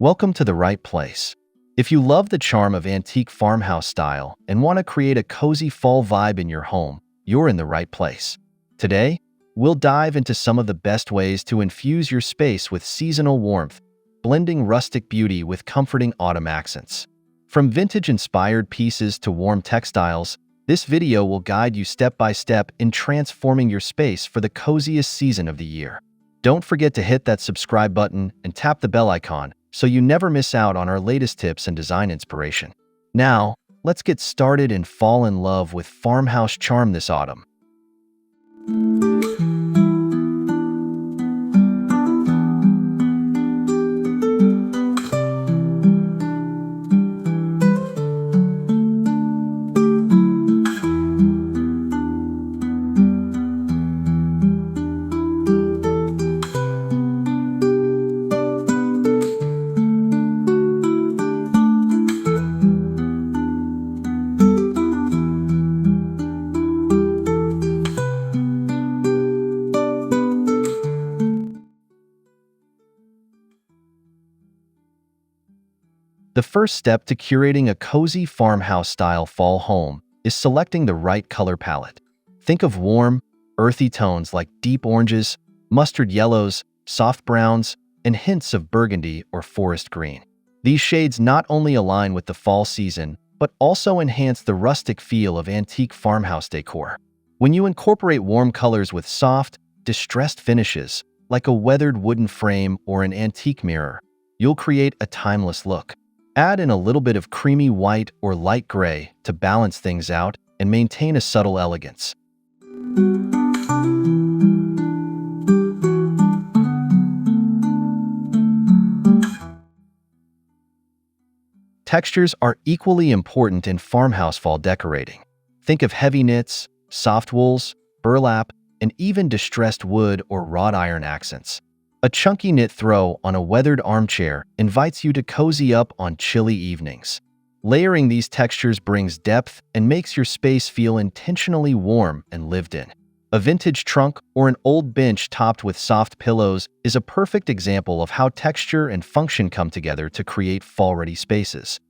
Welcome to the right place. If you love the charm of antique farmhouse style and want to create a cozy fall vibe in your home, you're in the right place. Today, we'll dive into some of the best ways to infuse your space with seasonal warmth, blending rustic beauty with comforting autumn accents. From vintage-inspired pieces to warm textiles, this video will guide you step by step in transforming your space for the coziest season of the year. Don't forget to hit that subscribe button and tap the bell icon so you never miss out on our latest tips and design inspiration. Now, let's get started and fall in love with farmhouse charm this autumn. The first step to curating a cozy farmhouse-style fall home is selecting the right color palette. Think of warm, earthy tones like deep oranges, mustard yellows, soft browns, and hints of burgundy or forest green. These shades not only align with the fall season, but also enhance the rustic feel of antique farmhouse decor. When you incorporate warm colors with soft, distressed finishes, like a weathered wooden frame or an antique mirror, you'll create a timeless look. Add in a little bit of creamy white or light gray to balance things out and maintain a subtle elegance. Textures are equally important in farmhouse fall decorating. Think of heavy knits, soft wools, burlap, and even distressed wood or wrought iron accents. A chunky knit throw on a weathered armchair invites you to cozy up on chilly evenings. Layering these textures brings depth and makes your space feel intentionally warm and lived in. A vintage trunk or an old bench topped with soft pillows is a perfect example of how texture and function come together to create fall-ready spaces.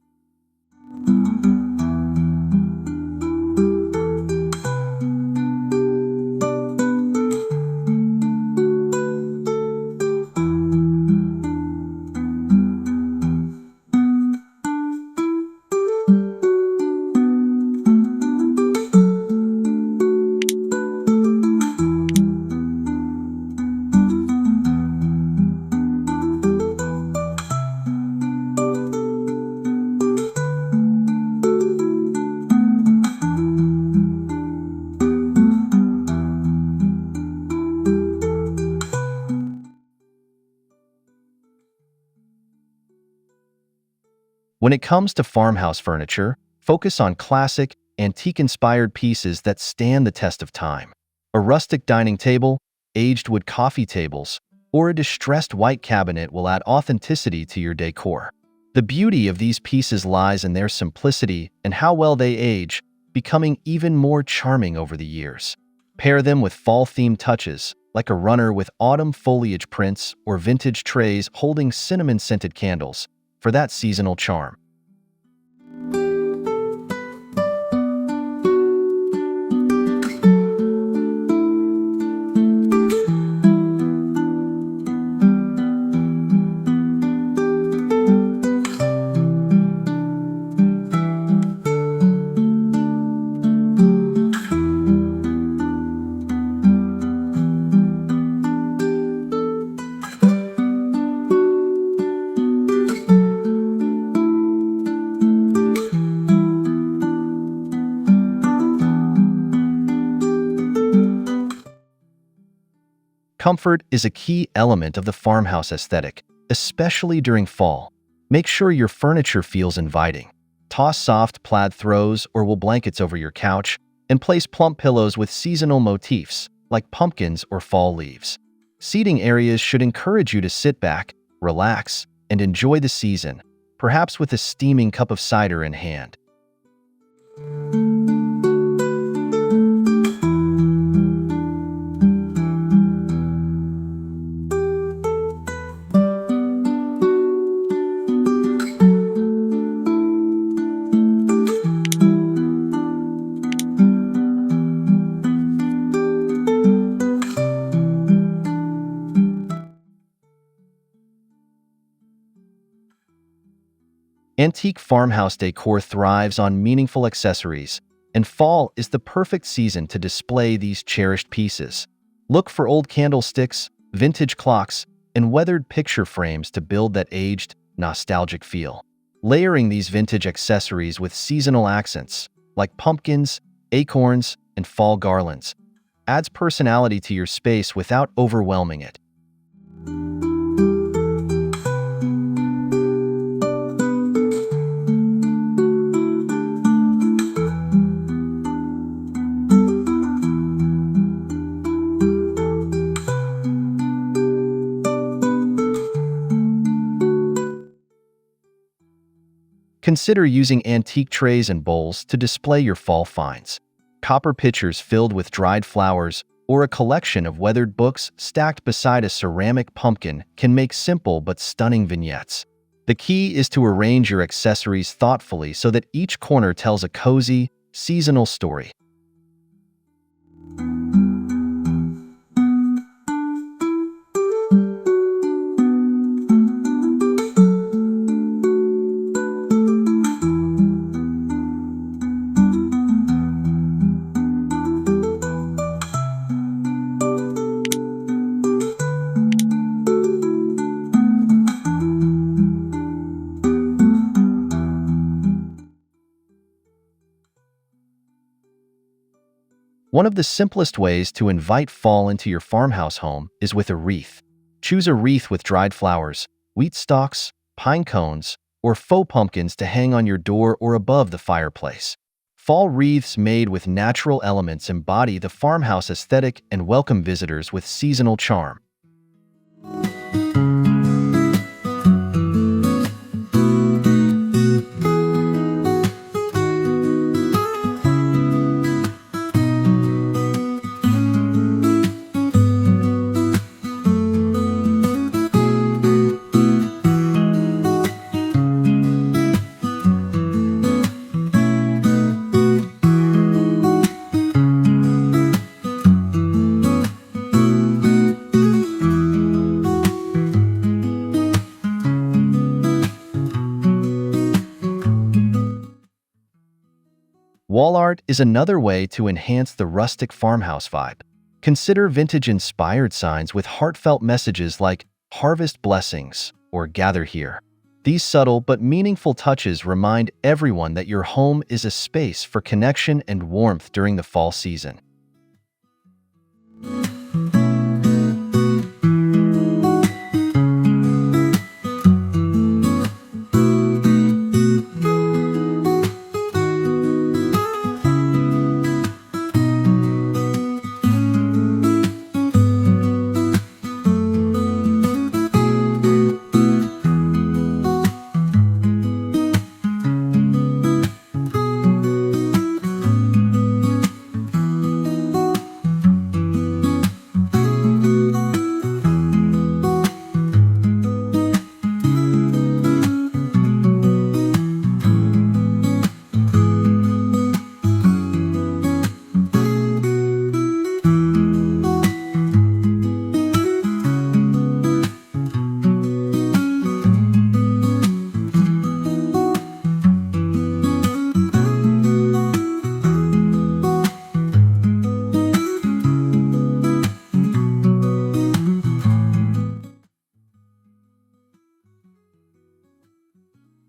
When it comes to farmhouse furniture, focus on classic, antique-inspired pieces that stand the test of time. A rustic dining table, aged wood coffee tables, or a distressed white cabinet will add authenticity to your decor. The beauty of these pieces lies in their simplicity and how well they age, becoming even more charming over the years. Pair them with fall-themed touches, like a runner with autumn foliage prints or vintage trays holding cinnamon-scented candles, for that seasonal charm. Comfort is a key element of the farmhouse aesthetic, especially during fall. Make sure your furniture feels inviting. Toss soft plaid throws or wool blankets over your couch, and place plump pillows with seasonal motifs, like pumpkins or fall leaves. Seating areas should encourage you to sit back, relax, and enjoy the season, perhaps with a steaming cup of cider in hand. Antique farmhouse decor thrives on meaningful accessories, and fall is the perfect season to display these cherished pieces. Look for old candlesticks, vintage clocks, and weathered picture frames to build that aged, nostalgic feel. Layering these vintage accessories with seasonal accents, like pumpkins, acorns, and fall garlands, adds personality to your space without overwhelming it. Consider using antique trays and bowls to display your fall finds. Copper pitchers filled with dried flowers or a collection of weathered books stacked beside a ceramic pumpkin can make simple but stunning vignettes. The key is to arrange your accessories thoughtfully so that each corner tells a cozy, seasonal story. One of the simplest ways to invite fall into your farmhouse home is with a wreath. Choose a wreath with dried flowers, wheat stalks, pine cones, or faux pumpkins to hang on your door or above the fireplace. Fall wreaths made with natural elements embody the farmhouse aesthetic and welcome visitors with seasonal charm. Wall art is another way to enhance the rustic farmhouse vibe. Consider vintage-inspired signs with heartfelt messages like "Harvest Blessings" or "Gather Here." These subtle but meaningful touches remind everyone that your home is a space for connection and warmth during the fall season.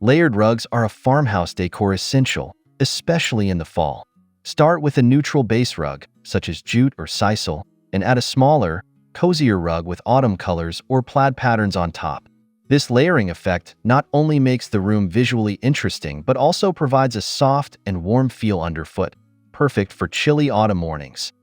Layered rugs are a farmhouse decor essential, especially in the fall. Start with a neutral base rug, such as jute or sisal, and add a smaller, cozier rug with autumn colors or plaid patterns on top. This layering effect not only makes the room visually interesting but also provides a soft and warm feel underfoot, perfect for chilly autumn mornings.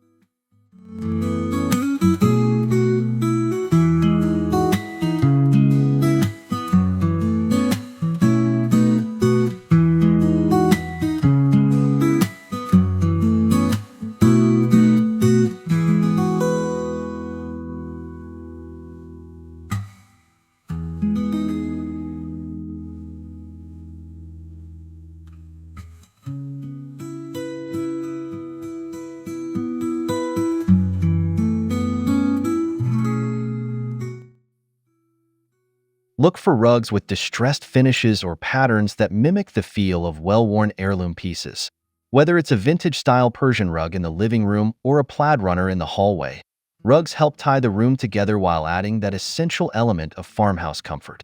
Look for rugs with distressed finishes or patterns that mimic the feel of well-worn heirloom pieces. Whether it's a vintage-style Persian rug in the living room or a plaid runner in the hallway, rugs help tie the room together while adding that essential element of farmhouse comfort.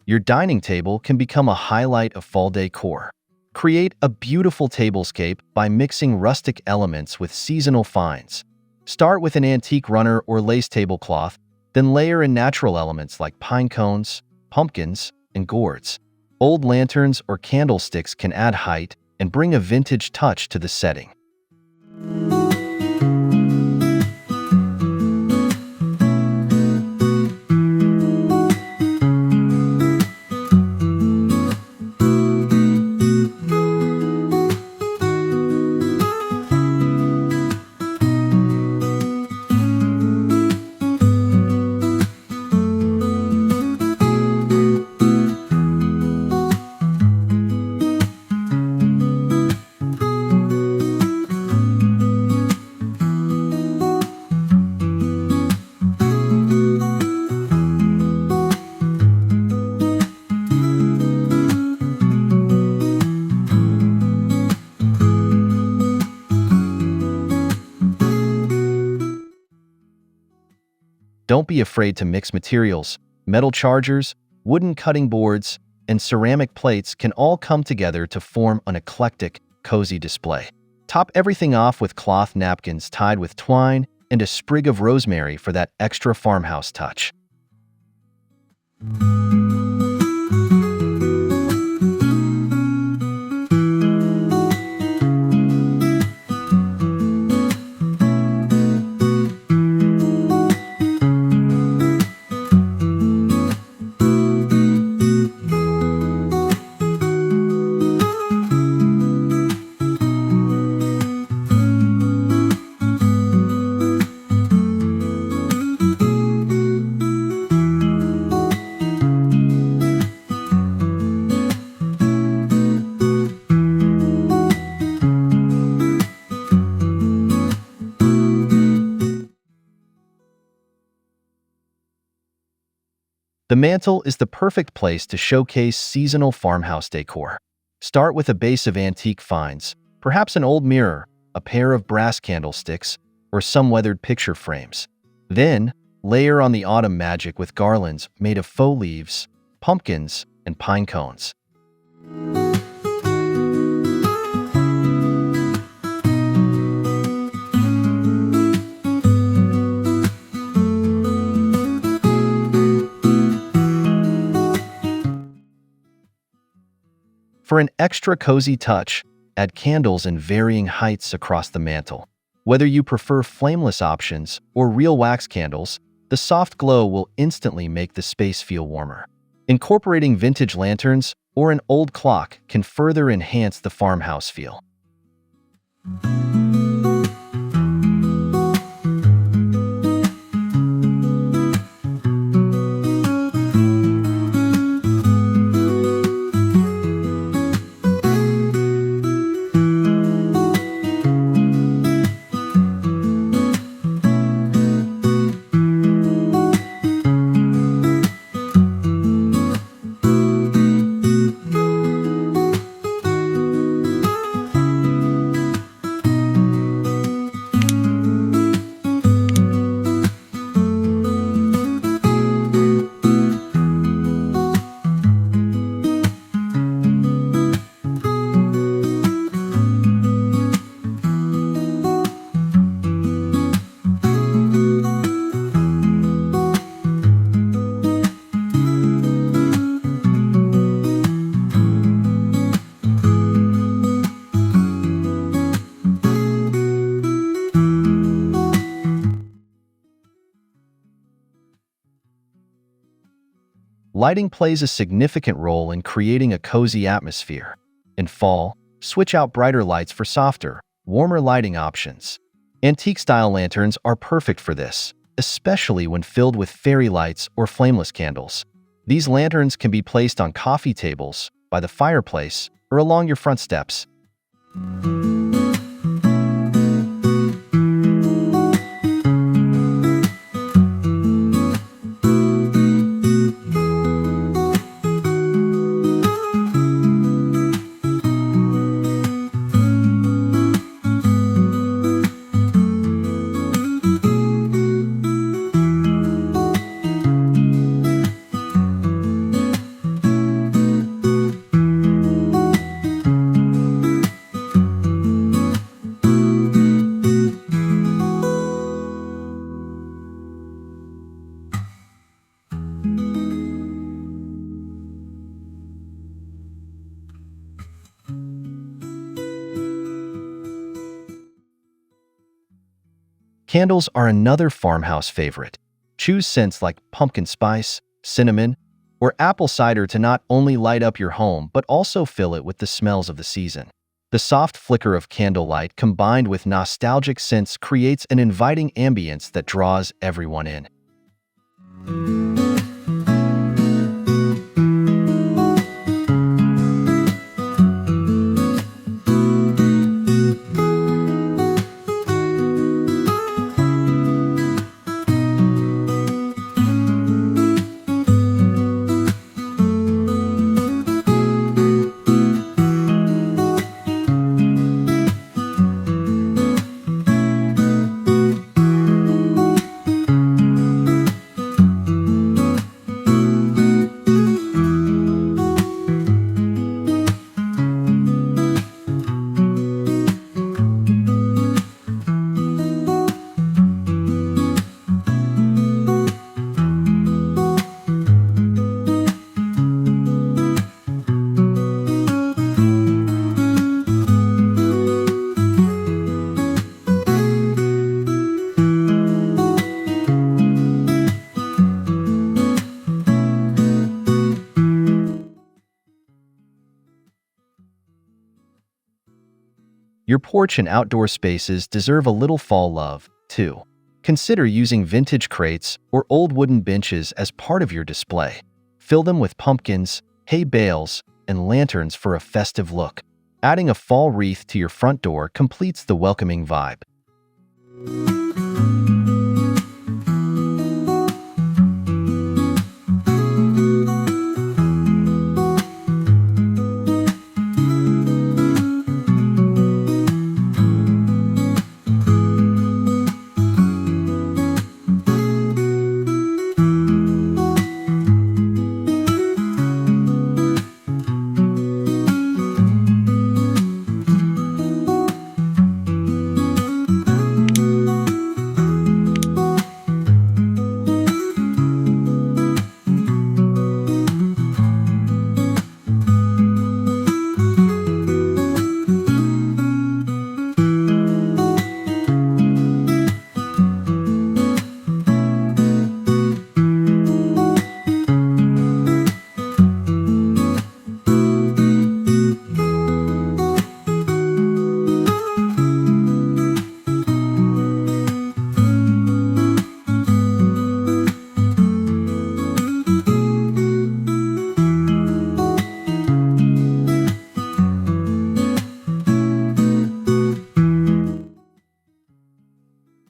Your dining table can become a highlight of fall decor. Create a beautiful tablescape by mixing rustic elements with seasonal finds. Start with an antique runner or lace tablecloth, then layer in natural elements like pine cones, pumpkins, and gourds. Old lanterns or candlesticks can add height and bring a vintage touch to the setting. Don't be afraid to mix materials. Metal chargers, wooden cutting boards, and ceramic plates can all come together to form an eclectic, cozy display. Top everything off with cloth napkins tied with twine and a sprig of rosemary for that extra farmhouse touch. The mantel is the perfect place to showcase seasonal farmhouse decor. Start with a base of antique finds, perhaps an old mirror, a pair of brass candlesticks, or some weathered picture frames. Then, layer on the autumn magic with garlands made of faux leaves, pumpkins, and pine cones. For an extra cozy touch, add candles in varying heights across the mantel. Whether you prefer flameless options or real wax candles, the soft glow will instantly make the space feel warmer. Incorporating vintage lanterns or an old clock can further enhance the farmhouse feel. Lighting plays a significant role in creating a cozy atmosphere. In fall, switch out brighter lights for softer, warmer lighting options. Antique-style lanterns are perfect for this, especially when filled with fairy lights or flameless candles. These lanterns can be placed on coffee tables, by the fireplace, or along your front steps. Candles are another farmhouse favorite. Choose scents like pumpkin spice, cinnamon, or apple cider to not only light up your home but also fill it with the smells of the season. The soft flicker of candlelight combined with nostalgic scents creates an inviting ambience that draws everyone in. Your porch and outdoor spaces deserve a little fall love, too. Consider using vintage crates or old wooden benches as part of your display. Fill them with pumpkins, hay bales, and lanterns for a festive look. Adding a fall wreath to your front door completes the welcoming vibe.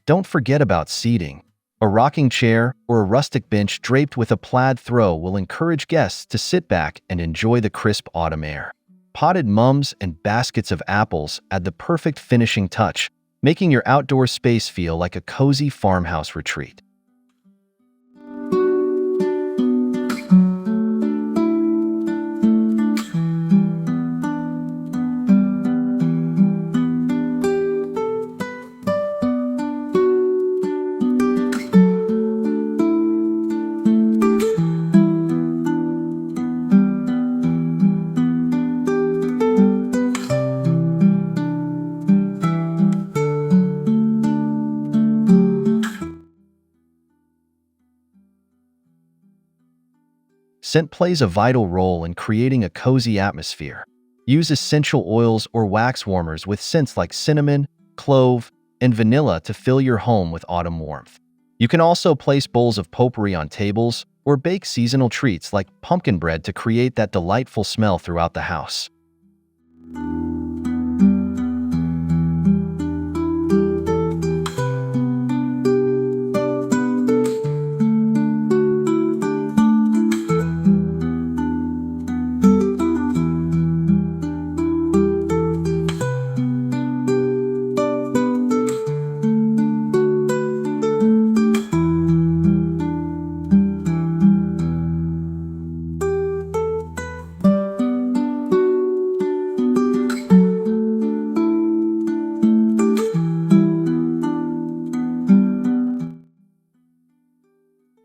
Don't forget about seating. A rocking chair or a rustic bench draped with a plaid throw will encourage guests to sit back and enjoy the crisp autumn air. Potted mums and baskets of apples add the perfect finishing touch, making your outdoor space feel like a cozy farmhouse retreat. Scent plays a vital role in creating a cozy atmosphere. Use essential oils or wax warmers with scents like cinnamon, clove, and vanilla to fill your home with autumn warmth. You can also place bowls of potpourri on tables or bake seasonal treats like pumpkin bread to create that delightful smell throughout the house.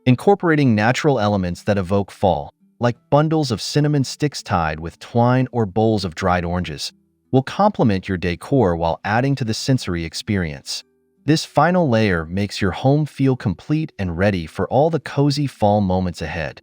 Incorporating natural elements that evoke fall, like bundles of cinnamon sticks tied with twine or bowls of dried oranges, will complement your decor while adding to the sensory experience. This final layer makes your home feel complete and ready for all the cozy fall moments ahead.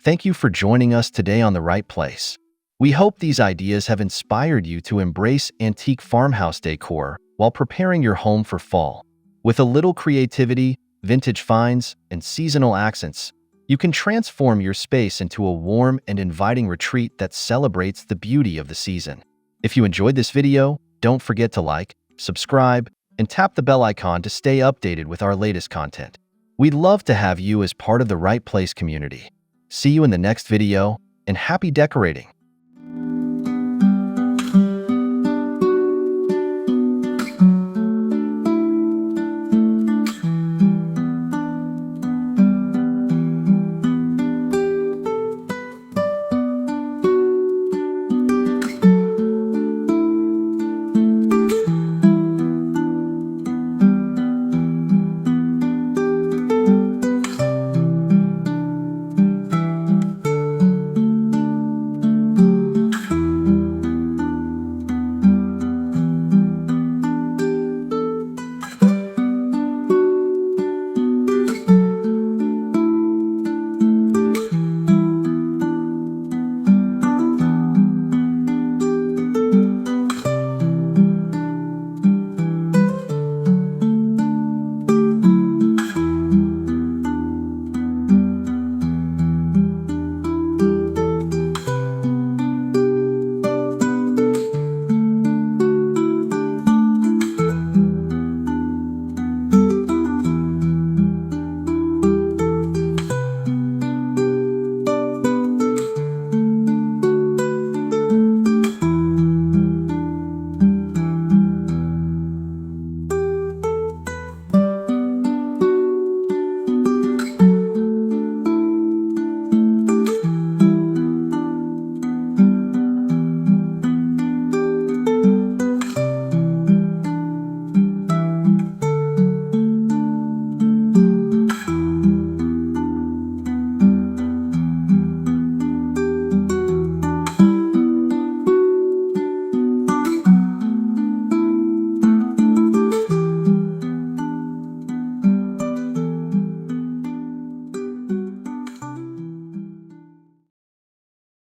Thank you for joining us today on The Right Place. We hope these ideas have inspired you to embrace antique farmhouse decor while preparing your home for fall. With a little creativity, vintage finds, and seasonal accents, you can transform your space into a warm and inviting retreat that celebrates the beauty of the season. If you enjoyed this video, don't forget to like, subscribe, and tap the bell icon to stay updated with our latest content. We'd love to have you as part of the Right Place community. See you in the next video, and happy decorating!